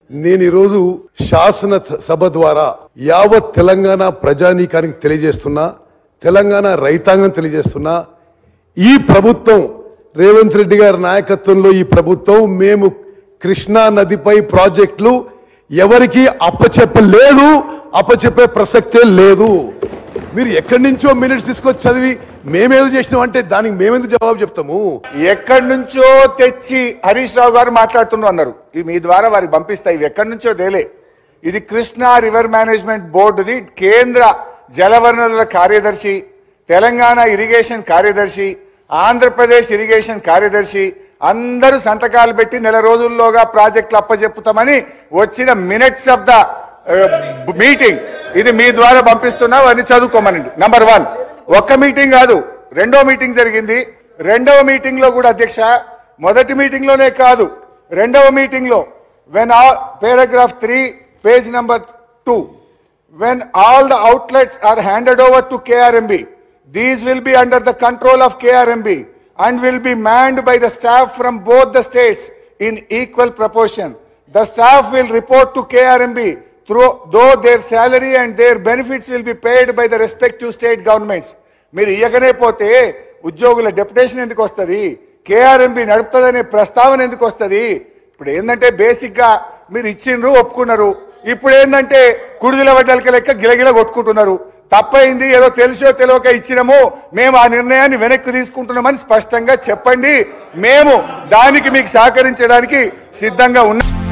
నేను ఈ రోజు శాసన సభ ద్వారా యావత్ తెలంగాణ ప్రజానీకానికి తెలియజేస్తున్నా, తెలంగాణ రైతాంగం తెలియజేస్తున్నా, ఈ ప్రభుత్వం రేవంత్ రెడ్డి గారి నాయకత్వంలో ఈ ప్రభుత్వం మేము కృష్ణా నదిపై ప్రాజెక్టులు ఎవరికి అప్పచెప్పలేదు, అప్పచెప్పే ప్రసక్తే లేదు. మీరు ఎక్కడి నుంచో మినిట్స్ తీసుకొచ్చి చదివి మేమేదో చేసినాం అంటే దానికి మేమెందుకు జవాబు చెప్తాము? ఎక్కడి నుంచో తెచ్చి హరీష్ రావు గారు మాట్లాడుతున్నారు అన్నారు. మీ ద్వారా వారికి పంపిస్తాయి. ఇవి ఎక్కడి నుంచో తేలే. ఇది కృష్ణా రివర్ మేనేజ్మెంట్ బోర్డుది కేంద్ర జలవనరుల కార్యదర్శి, తెలంగాణ ఇరిగేషన్ కార్యదర్శి, ఆంధ్రప్రదేశ్ ఇరిగేషన్ కార్యదర్శి అందరూ సంతకాలు పెట్టి నెల రోజుల్లోగా ప్రాజెక్టులు అప్పచెప్పుతామని వచ్చిన మినిట్స్ ఆఫ్ ద మీటింగ్ ఇది మీ ద్వారా పంపిస్తున్నా. అని చదువుకోమనండి. నంబర్ 1, ఒక్క మీటింగ్ కాదు, రెండో మీటింగ్ జరిగింది. రెండవ మీటింగ్ లో కూడా అధ్యక్ష, మొదటి మీటింగ్ లోనే కాదు, రెండవ మీటింగ్ లో paragraph 3 page number 2, when all the outlets are handed over to KRMB, these will be under the control of KRMB and will be manned by the staff from both the states in equal proportion. The staff will report to KRMB though their salary and their benefits will be paid by the respective state governments. మీరు ఇయ్యకనే పోతే ఉద్యోగుల deputation ఎందుకు వస్తుంది? KRMB నడుపుతుందనే ప్రస్తావన ఎందుకు వస్తుంది? ఇప్పుడు ఏంటంటే బేసిక్ గా మీరు ఇచ్చిండ్రు, ఒప్పుకున్నారు. ఇప్పుడు ఏంటంటే కుడిదిల వడ్డలకి లెక్క గిలగిల కొట్టుకుంటున్నారు. తప్పైంది, ఏదో తెలిసో తెలియక ఇచ్చినాము, మేము ఆ నిర్ణయాన్ని వెనక్కి తీసుకుంటున్నామని స్పష్టంగా చెప్పండి. మేము దానికి మీకు సహకరించడానికి సిద్ధంగా ఉన్నాం.